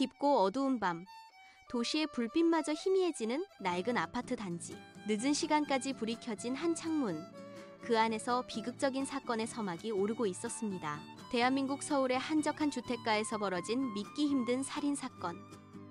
깊고 어두운 밤, 도시의 불빛마저 희미해지는 낡은 아파트 단지. 늦은 시간까지 불이 켜진 한 창문. 그 안에서 비극적인 사건의 서막이 오르고 있었습니다. 대한민국 서울의 한적한 주택가에서 벌어진 믿기 힘든 살인사건.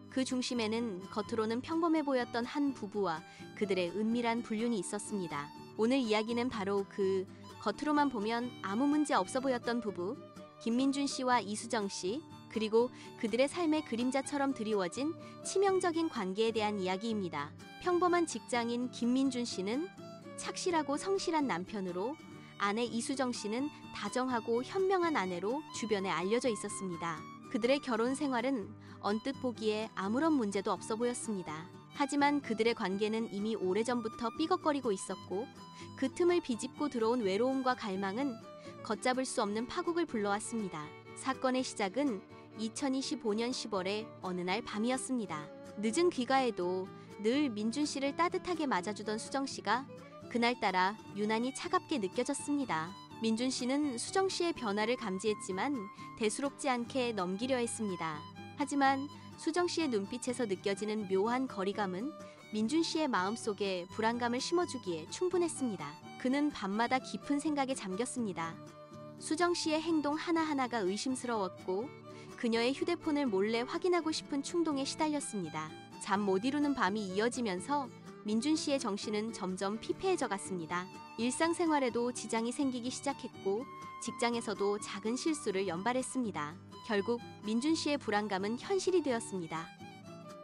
그 중심에는 겉으로는 평범해 보였던 한 부부와 그들의 은밀한 불륜이 있었습니다. 오늘 이야기는 바로 그 겉으로만 보면 아무 문제 없어 보였던 부부, 김민준 씨와 이수정 씨, 그리고 그들의 삶의 그림자처럼 드리워진 치명적인 관계에 대한 이야기입니다. 평범한 직장인 김민준 씨는 착실하고 성실한 남편으로, 아내 이수정 씨는 다정하고 현명한 아내로 주변에 알려져 있었습니다. 그들의 결혼 생활은 언뜻 보기에 아무런 문제도 없어 보였습니다. 하지만 그들의 관계는 이미 오래전부터 삐걱거리고 있었고, 그 틈을 비집고 들어온 외로움과 갈망은 걷잡을 수 없는 파국을 불러왔습니다. 사건의 시작은 2025년 10월의 어느 날 밤이었습니다. 늦은 귀가에도 늘 민준 씨를 따뜻하게 맞아주던 수정 씨가 그날따라 유난히 차갑게 느껴졌습니다. 민준 씨는 수정 씨의 변화를 감지했지만 대수롭지 않게 넘기려 했습니다. 하지만 수정 씨의 눈빛에서 느껴지는 묘한 거리감은 민준 씨의 마음속에 불안감을 심어주기에 충분했습니다. 그는 밤마다 깊은 생각에 잠겼습니다. 수정 씨의 행동 하나하나가 의심스러웠고 그녀의 휴대폰을 몰래 확인하고 싶은 충동에 시달렸습니다. 잠 못 이루는 밤이 이어지면서 민준 씨의 정신은 점점 피폐해져 갔습니다. 일상생활에도 지장이 생기기 시작했고 직장에서도 작은 실수를 연발했습니다. 결국 민준 씨의 불안감은 현실이 되었습니다.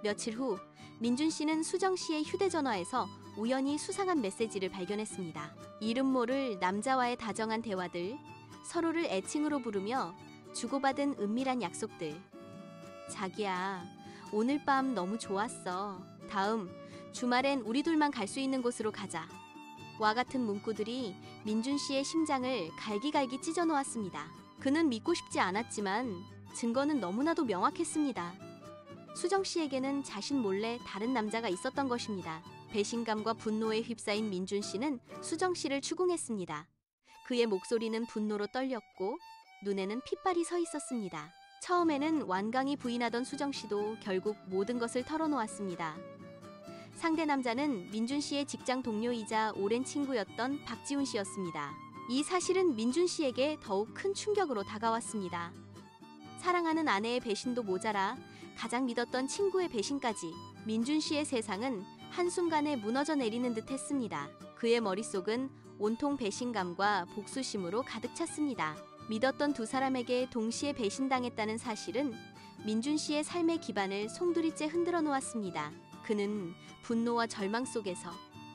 며칠 후 민준 씨는 수정 씨의 휴대전화에서 우연히 수상한 메시지를 발견했습니다. 이름 모를 남자와의 다정한 대화들, 서로를 애칭으로 부르며 주고받은 은밀한 약속들. 자기야, 오늘 밤 너무 좋았어. 다음 주말엔 우리 둘만 갈 수 있는 곳으로 가자. 와 같은 문구들이 민준 씨의 심장을 갈기갈기 찢어 놓았습니다. 그는 믿고 싶지 않았지만 증거는 너무나도 명확했습니다. 수정 씨에게는 자신 몰래 다른 남자가 있었던 것입니다. 배신감과 분노에 휩싸인 민준 씨는 수정 씨를 추궁했습니다. 그의 목소리는 분노로 떨렸고 눈에는 핏발이 서 있었습니다. 처음에는 완강히 부인하던 수정 씨도 결국 모든 것을 털어놓았습니다. 상대 남자는 민준 씨의 직장 동료이자 오랜 친구였던 박지훈 씨였습니다. 이 사실은 민준 씨에게 더욱 큰 충격으로 다가왔습니다. 사랑하는 아내의 배신도 모자라 가장 믿었던 친구의 배신까지. 민준 씨의 세상은 한순간에 무너져 내리는 듯 했습니다. 그의 머릿속은 온통 배신감과 복수심으로 가득 찼습니다. 믿었던 두 사람에게 동시에 배신당했다는 사실은 민준 씨의 삶의 기반을 송두리째 흔들어 놓았습니다. 그는 분노와 절망 속에서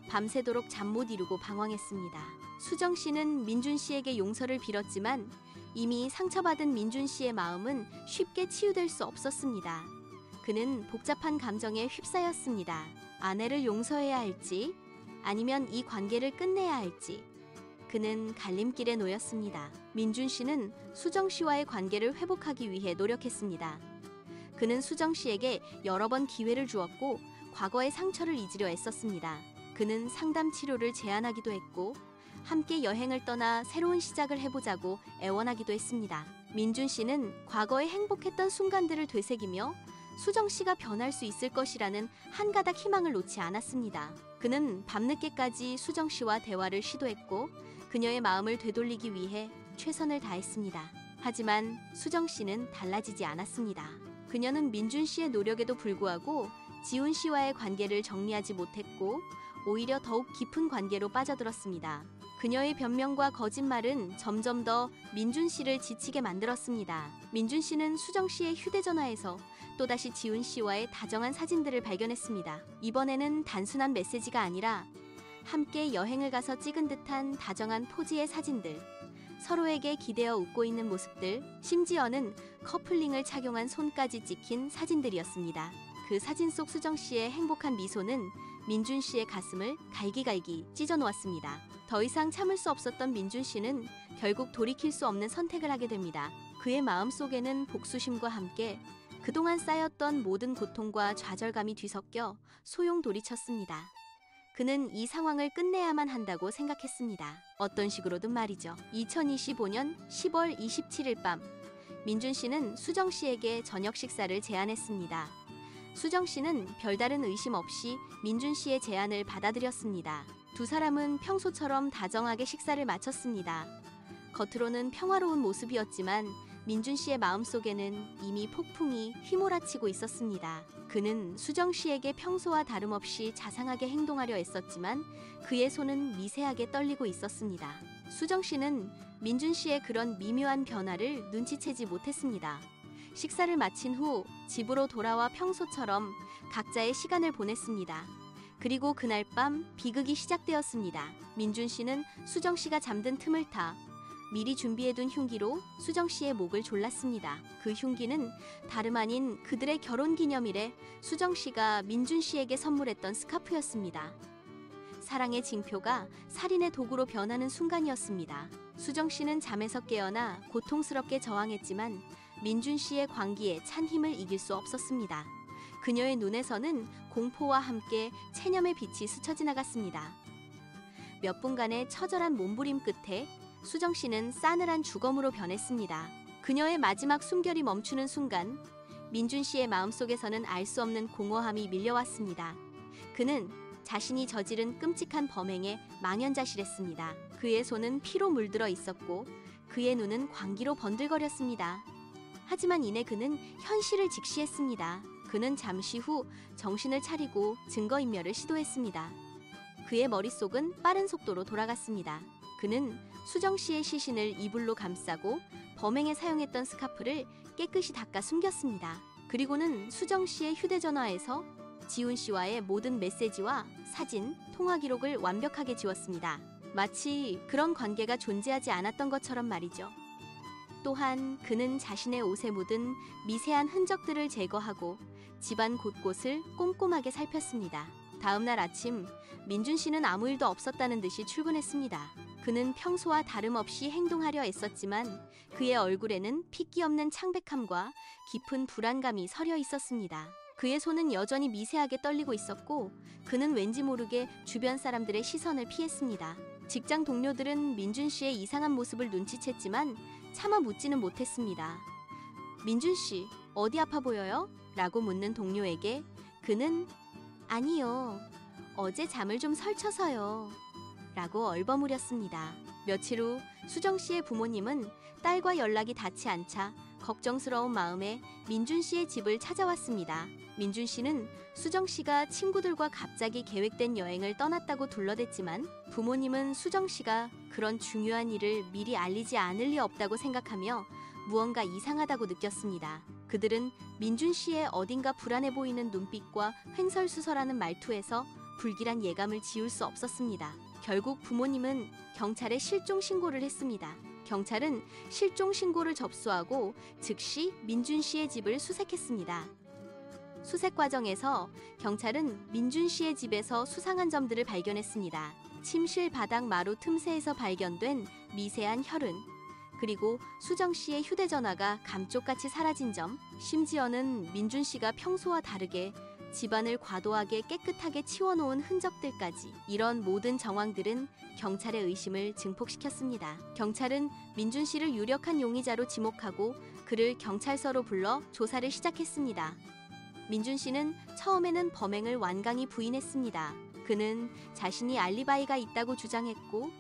밤새도록 잠 못 이루고 방황했습니다. 수정 씨는 민준 씨에게 용서를 빌었지만 이미 상처받은 민준 씨의 마음은 쉽게 치유될 수 없었습니다. 그는 복잡한 감정에 휩싸였습니다. 아내를 용서해야 할지 아니면 이 관계를 끝내야 할지. 그는 갈림길에 놓였습니다. 민준 씨는 수정 씨와의 관계를 회복하기 위해 노력했습니다. 그는 수정 씨에게 여러 번 기회를 주었고 과거의 상처를 잊으려 애썼습니다. 그는 상담 치료를 제안하기도 했고 함께 여행을 떠나 새로운 시작을 해보자고 애원하기도 했습니다. 민준 씨는 과거에 행복했던 순간들을 되새기며 수정 씨가 변할 수 있을 것이라는 한 가닥 희망을 놓지 않았습니다. 그는 밤늦게까지 수정 씨와 대화를 시도했고 그녀의 마음을 되돌리기 위해 최선을 다했습니다. 하지만 수정 씨는 달라지지 않았습니다. 그녀는 민준 씨의 노력에도 불구하고 지훈 씨와의 관계를 정리하지 못했고 오히려 더욱 깊은 관계로 빠져들었습니다. 그녀의 변명과 거짓말은 점점 더 민준 씨를 지치게 만들었습니다. 민준 씨는 수정 씨의 휴대전화에서 또다시 지훈 씨와의 다정한 사진들을 발견했습니다. 이번에는 단순한 메시지가 아니라 함께 여행을 가서 찍은 듯한 다정한 포즈의 사진들, 서로에게 기대어 웃고 있는 모습들, 심지어는 커플링을 착용한 손까지 찍힌 사진들이었습니다. 그 사진 속 수정 씨의 행복한 미소는 민준 씨의 가슴을 갈기갈기 찢어 놓았습니다. 더 이상 참을 수 없었던 민준 씨는 결국 돌이킬 수 없는 선택을 하게 됩니다. 그의 마음속에는 복수심과 함께 그동안 쌓였던 모든 고통과 좌절감이 뒤섞여 소용돌이쳤습니다. 그는 이 상황을 끝내야만 한다고 생각했습니다. 어떤 식으로든 말이죠. 2025년 10월 27일 밤 민준 씨는 수정 씨에게 저녁 식사를 제안했습니다. 수정 씨는 별다른 의심 없이 민준 씨의 제안을 받아들였습니다. 두 사람은 평소처럼 다정하게 식사를 마쳤습니다. 겉으로는 평화로운 모습이었지만 민준 씨의 마음속에는 이미 폭풍이 휘몰아치고 있었습니다. 그는 수정 씨에게 평소와 다름없이 자상하게 행동하려 애썼지만 그의 손은 미세하게 떨리고 있었습니다. 수정 씨는 민준 씨의 그런 미묘한 변화를 눈치채지 못했습니다. 식사를 마친 후 집으로 돌아와 평소처럼 각자의 시간을 보냈습니다. 그리고 그날 밤 비극이 시작되었습니다. 민준 씨는 수정 씨가 잠든 틈을 타 미리 준비해둔 흉기로 수정 씨의 목을 졸랐습니다. 그 흉기는 다름 아닌 그들의 결혼기념일에 수정 씨가 민준 씨에게 선물했던 스카프였습니다. 사랑의 징표가 살인의 도구로 변하는 순간이었습니다. 수정 씨는 잠에서 깨어나 고통스럽게 저항했지만 민준 씨의 광기에 찬 힘을 이길 수 없었습니다. 그녀의 눈에서는 공포와 함께 체념의 빛이 스쳐 지나갔습니다. 몇 분간의 처절한 몸부림 끝에 수정 씨는 싸늘한 주검으로 변했습니다. 그녀의 마지막 숨결이 멈추는 순간 민준 씨의 마음속에서는 알 수 없는 공허함이 밀려왔습니다. 그는 자신이 저지른 끔찍한 범행에 망연자실했습니다. 그의 손은 피로 물들어 있었고 그의 눈은 광기로 번들거렸습니다. 하지만 이내 그는 현실을 직시했습니다. 그는 잠시 후 정신을 차리고 증거인멸을 시도했습니다. 그의 머릿속은 빠른 속도로 돌아갔습니다. 그는 수정 씨의 시신을 이불로 감싸고 범행에 사용했던 스카프를 깨끗이 닦아 숨겼습니다. 그리고는 수정 씨의 휴대전화에서 지훈 씨와의 모든 메시지와 사진, 통화 기록을 완벽하게 지웠습니다. 마치 그런 관계가 존재하지 않았던 것처럼 말이죠. 또한 그는 자신의 옷에 묻은 미세한 흔적들을 제거하고 집안 곳곳을 꼼꼼하게 살폈습니다. 다음 날 아침 민준 씨는 아무 일도 없었다는 듯이 출근했습니다. 그는 평소와 다름없이 행동하려 애썼지만 그의 얼굴에는 핏기 없는 창백함과 깊은 불안감이 서려 있었습니다. 그의 손은 여전히 미세하게 떨리고 있었고 그는 왠지 모르게 주변 사람들의 시선을 피했습니다. 직장 동료들은 민준 씨의 이상한 모습을 눈치챘지만 차마 묻지는 못했습니다. 민준 씨, 어디 아파 보여요? 라고 묻는 동료에게 그는 아니요, 어제 잠을 좀 설쳐서요 라고 얼버무렸습니다. 며칠 후 수정 씨의 부모님은 딸과 연락이 닿지 않자 걱정스러운 마음에 민준 씨의 집을 찾아왔습니다. 민준 씨는 수정 씨가 친구들과 갑자기 계획된 여행을 떠났다고 둘러댔지만 부모님은 수정 씨가 그런 중요한 일을 미리 알리지 않을 리 없다고 생각하며 무언가 이상하다고 느꼈습니다. 그들은 민준 씨의 어딘가 불안해 보이는 눈빛과 횡설수설하는 말투에서 불길한 예감을 지울 수 없었습니다. 결국 부모님은 경찰에 실종 신고를 했습니다. 경찰은 실종 신고를 접수하고 즉시 민준 씨의 집을 수색했습니다. 수색 과정에서 경찰은 민준 씨의 집에서 수상한 점들을 발견했습니다. 침실 바닥 마루 틈새에서 발견된 미세한 혈흔, 그리고 수정 씨의 휴대전화가 감쪽같이 사라진 점, 심지어는 민준 씨가 평소와 다르게 집안을 과도하게 깨끗하게 치워놓은 흔적들까지, 이런 모든 정황들은 경찰의 의심을 증폭시켰습니다. 경찰은 민준 씨를 유력한 용의자로 지목하고 그를 경찰서로 불러 조사를 시작했습니다. 민준 씨는 처음에는 범행을 완강히 부인했습니다. 그는 자신이 알리바이가 있다고 주장했고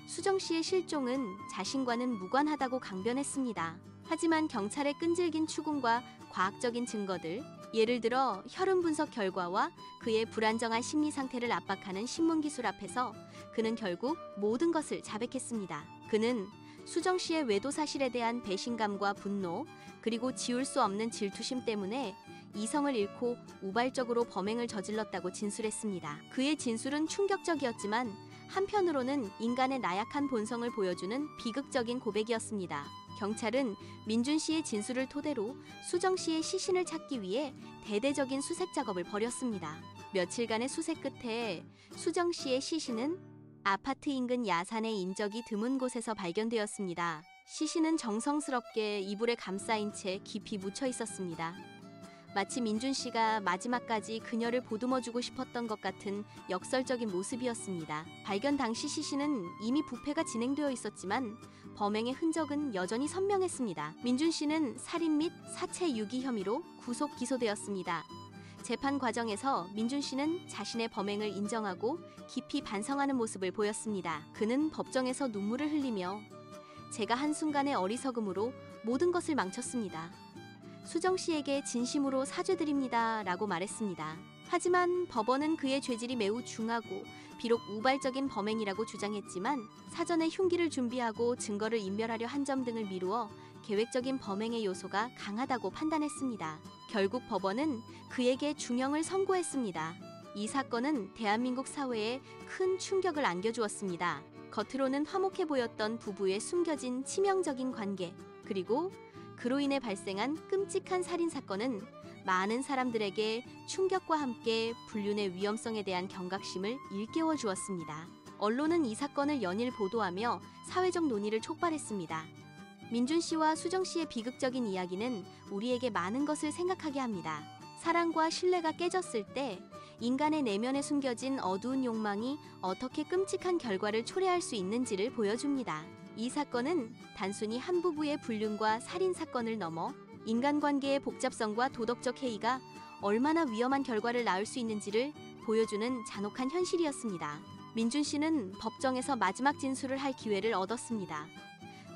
수정 씨의 실종은 자신과는 무관하다고 강변했습니다. 하지만 경찰의 끈질긴 추궁과 과학적인 증거들, 예를 들어 혈흔 분석 결과와 그의 불안정한 심리 상태를 압박하는 신문기술 앞에서 그는 결국 모든 것을 자백했습니다. 그는 수정 씨의 외도 사실에 대한 배신감과 분노, 그리고 지울 수 없는 질투심 때문에 이성을 잃고 우발적으로 범행을 저질렀다고 진술했습니다. 그의 진술은 충격적이었지만 한편으로는 인간의 나약한 본성을 보여주는 비극적인 고백이었습니다. 경찰은 민준 씨의 진술을 토대로 수정 씨의 시신을 찾기 위해 대대적인 수색 작업을 벌였습니다. 며칠간의 수색 끝에 수정 씨의 시신은 아파트 인근 야산의 인적이 드문 곳에서 발견되었습니다. 시신은 정성스럽게 이불에 감싸인 채 깊이 묻혀 있었습니다. 마치 민준 씨가 마지막까지 그녀를 보듬어주고 싶었던 것 같은 역설적인 모습이었습니다. 발견 당시 시신은 이미 부패가 진행되어 있었지만 범행의 흔적은 여전히 선명했습니다. 민준 씨는 살인 및 사체 유기 혐의로 구속 기소되었습니다. 재판 과정에서 민준 씨는 자신의 범행을 인정하고 깊이 반성하는 모습을 보였습니다. 그는 법정에서 눈물을 흘리며 제가 한순간의 어리석음으로 모든 것을 망쳤습니다. 수정 씨에게 진심으로 사죄드립니다. 라고 말했습니다. 하지만 법원은 그의 죄질이 매우 중하고 비록 우발적인 범행이라고 주장했지만 사전에 흉기를 준비하고 증거를 인멸하려 한 점 등을 미루어 계획적인 범행의 요소가 강하다고 판단했습니다. 결국 법원은 그에게 중형을 선고했습니다. 이 사건은 대한민국 사회에 큰 충격을 안겨주었습니다. 겉으로는 화목해 보였던 부부의 숨겨진 치명적인 관계, 그리고 그로 인해 발생한 끔찍한 살인사건은 많은 사람들에게 충격과 함께 불륜의 위험성에 대한 경각심을 일깨워 주었습니다. 언론은 이 사건을 연일 보도하며 사회적 논의를 촉발했습니다. 민준 씨와 수정 씨의 비극적인 이야기는 우리에게 많은 것을 생각하게 합니다. 사랑과 신뢰가 깨졌을 때 인간의 내면에 숨겨진 어두운 욕망이 어떻게 끔찍한 결과를 초래할 수 있는지를 보여줍니다. 이 사건은 단순히 한 부부의 불륜과 살인 사건을 넘어 인간관계의 복잡성과 도덕적 해이가 얼마나 위험한 결과를 낳을 수 있는지를 보여주는 잔혹한 현실이었습니다. 민준 씨는 법정에서 마지막 진술을 할 기회를 얻었습니다.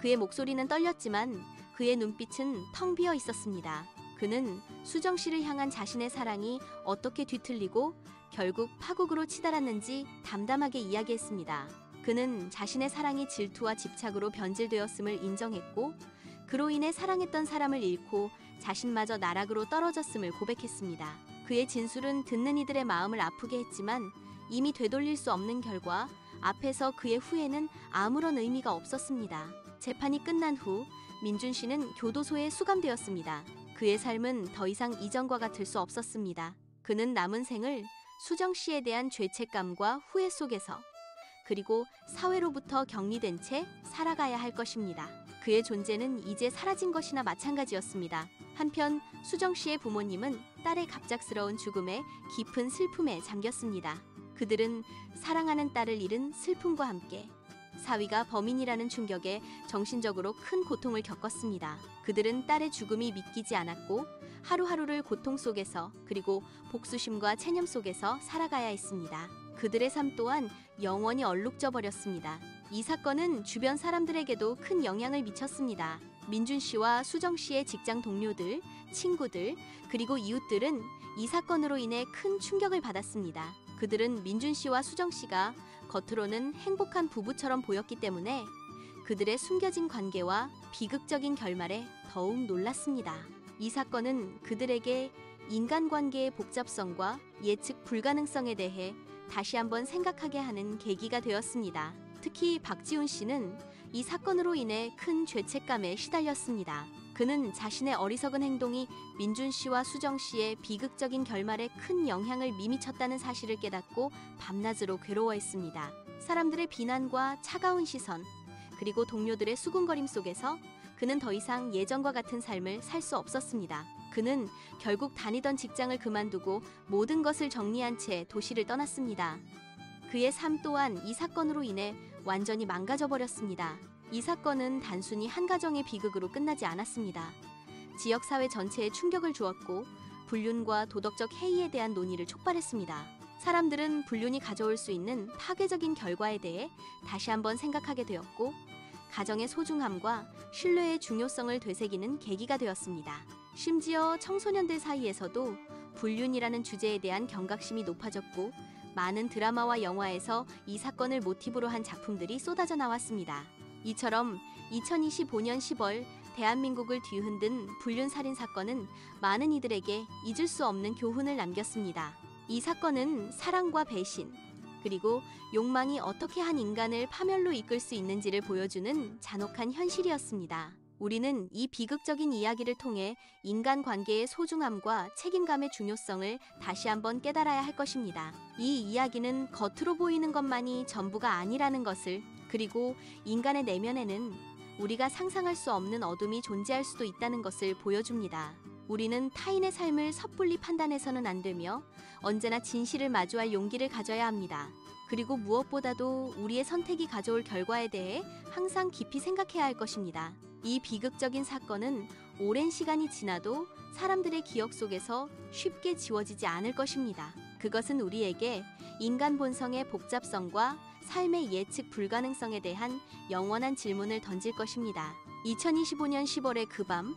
그의 목소리는 떨렸지만 그의 눈빛은 텅 비어 있었습니다. 그는 수정 씨를 향한 자신의 사랑이 어떻게 뒤틀리고 결국 파국으로 치달았는지 담담하게 이야기했습니다. 그는 자신의 사랑이 질투와 집착으로 변질되었음을 인정했고 그로 인해 사랑했던 사람을 잃고 자신마저 나락으로 떨어졌음을 고백했습니다. 그의 진술은 듣는 이들의 마음을 아프게 했지만 이미 되돌릴 수 없는 결과 앞에서 그의 후회는 아무런 의미가 없었습니다. 재판이 끝난 후 민준 씨는 교도소에 수감되었습니다. 그의 삶은 더 이상 이전과 같을 수 없었습니다. 그는 남은 생을 수정 씨에 대한 죄책감과 후회 속에서 그리고 사회로부터 격리된 채 살아가야 할 것입니다. 그의 존재는 이제 사라진 것이나 마찬가지였습니다. 한편 수정 씨의 부모님은 딸의 갑작스러운 죽음에 깊은 슬픔에 잠겼습니다. 그들은 사랑하는 딸을 잃은 슬픔과 함께 사위가 범인이라는 충격에 정신적으로 큰 고통을 겪었습니다. 그들은 딸의 죽음이 믿기지 않았고 하루하루를 고통 속에서 그리고 복수심과 체념 속에서 살아가야 했습니다. 그들의 삶 또한 영원히 얼룩져 버렸습니다. 이 사건은 주변 사람들에게도 큰 영향을 미쳤습니다. 민준 씨와 수정 씨의 직장 동료들, 친구들, 그리고 이웃들은 이 사건으로 인해 큰 충격을 받았습니다. 그들은 민준 씨와 수정 씨가 겉으로는 행복한 부부처럼 보였기 때문에 그들의 숨겨진 관계와 비극적인 결말에 더욱 놀랐습니다. 이 사건은 그들에게 인간관계의 복잡성과 예측 불가능성에 대해 다시 한번 생각하게 하는 계기가 되었습니다. 특히 박지훈 씨는 이 사건으로 인해 큰 죄책감에 시달렸습니다. 그는 자신의 어리석은 행동이 민준 씨와 수정 씨의 비극적인 결말에 큰 영향을 미쳤다는 사실을 깨닫고 밤낮으로 괴로워했습니다. 사람들의 비난과 차가운 시선, 그리고 동료들의 수군거림 속에서 그는 더 이상 예전과 같은 삶을 살 수 없었습니다. 그는 결국 다니던 직장을 그만두고 모든 것을 정리한 채 도시를 떠났습니다. 그의 삶 또한 이 사건으로 인해 완전히 망가져 버렸습니다. 이 사건은 단순히 한 가정의 비극으로 끝나지 않았습니다. 지역사회 전체에 충격을 주었고 불륜과 도덕적 해이에 대한 논의를 촉발했습니다. 사람들은 불륜이 가져올 수 있는 파괴적인 결과에 대해 다시 한번 생각하게 되었고 가정의 소중함과 신뢰의 중요성을 되새기는 계기가 되었습니다. 심지어 청소년들 사이에서도 불륜이라는 주제에 대한 경각심이 높아졌고 많은 드라마와 영화에서 이 사건을 모티브로 한 작품들이 쏟아져 나왔습니다. 이처럼 2025년 10월 대한민국을 뒤흔든 불륜살인 사건은 많은 이들에게 잊을 수 없는 교훈을 남겼습니다. 이 사건은 사랑과 배신, 그리고 욕망이 어떻게 한 인간을 파멸로 이끌 수 있는지를 보여주는 잔혹한 현실이었습니다. 우리는 이 비극적인 이야기를 통해 인간관계의 소중함과 책임감의 중요성을 다시 한번 깨달아야 할 것입니다. 이 이야기는 겉으로 보이는 것만이 전부가 아니라는 것을, 그리고 인간의 내면에는 우리가 상상할 수 없는 어둠이 존재할 수도 있다는 것을 보여줍니다. 우리는 타인의 삶을 섣불리 판단해서는 안 되며 언제나 진실을 마주할 용기를 가져야 합니다. 그리고 무엇보다도 우리의 선택이 가져올 결과에 대해 항상 깊이 생각해야 할 것입니다. 이 비극적인 사건은 오랜 시간이 지나도 사람들의 기억 속에서 쉽게 지워지지 않을 것입니다. 그것은 우리에게 인간 본성의 복잡성과 삶의 예측 불가능성에 대한 영원한 질문을 던질 것입니다. 2025년 10월의 그 밤,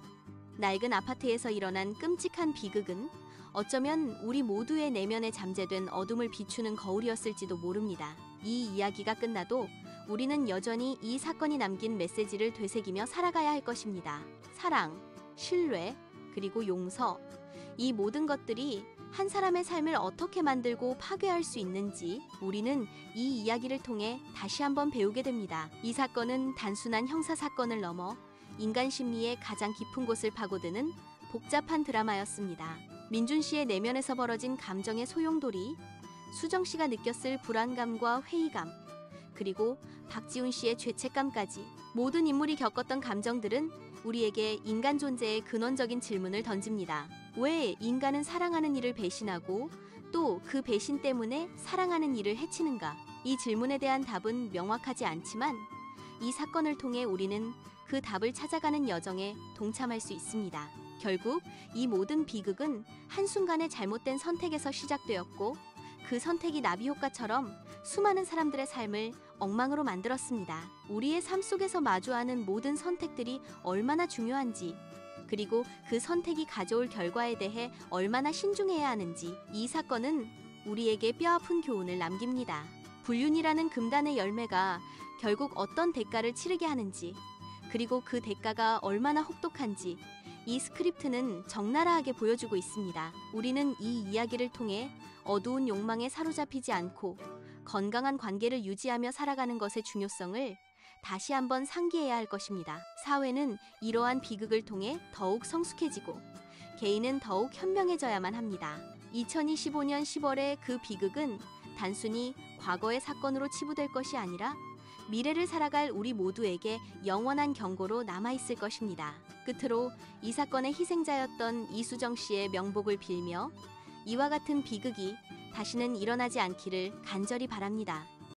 낡은 아파트에서 일어난 끔찍한 비극은 어쩌면 우리 모두의 내면에 잠재된 어둠을 비추는 거울이었을지도 모릅니다. 이 이야기가 끝나도 우리는 여전히 이 사건이 남긴 메시지를 되새기며 살아가야 할 것입니다. 사랑, 신뢰, 그리고 용서, 이 모든 것들이 한 사람의 삶을 어떻게 만들고 파괴할 수 있는지 우리는 이 이야기를 통해 다시 한번 배우게 됩니다. 이 사건은 단순한 형사 사건을 넘어 인간 심리의 가장 깊은 곳을 파고드는 복잡한 드라마였습니다. 민준 씨의 내면에서 벌어진 감정의 소용돌이, 수정 씨가 느꼈을 불안감과 회의감, 그리고 박지훈 씨의 죄책감까지 모든 인물이 겪었던 감정들은 우리에게 인간 존재의 근원적인 질문을 던집니다. 왜 인간은 사랑하는 이를 배신하고 또 그 배신 때문에 사랑하는 이를 해치는가? 이 질문에 대한 답은 명확하지 않지만 이 사건을 통해 우리는 그 답을 찾아가는 여정에 동참할 수 있습니다. 결국 이 모든 비극은 한순간의 잘못된 선택에서 시작되었고 그 선택이 나비 효과처럼 수많은 사람들의 삶을 엉망으로 만들었습니다. 우리의 삶 속에서 마주하는 모든 선택들이 얼마나 중요한지, 그리고 그 선택이 가져올 결과에 대해 얼마나 신중해야 하는지 이 사건은 우리에게 뼈아픈 교훈을 남깁니다. 불륜이라는 금단의 열매가 결국 어떤 대가를 치르게 하는지, 그리고 그 대가가 얼마나 혹독한지 이 스크립트는 적나라하게 보여주고 있습니다. 우리는 이 이야기를 통해 어두운 욕망에 사로잡히지 않고 건강한 관계를 유지하며 살아가는 것의 중요성을 다시 한번 상기해야 할 것입니다. 사회는 이러한 비극을 통해 더욱 성숙해지고 개인은 더욱 현명해져야만 합니다. 2025년 10월의 그 비극은 단순히 과거의 사건으로 치부될 것이 아니라 미래를 살아갈 우리 모두에게 영원한 경고로 남아있을 것입니다. 끝으로 이 사건의 희생자였던 이수정 씨의 명복을 빌며 이와 같은 비극이 다시는 일어나지 않기를 간절히 바랍니다.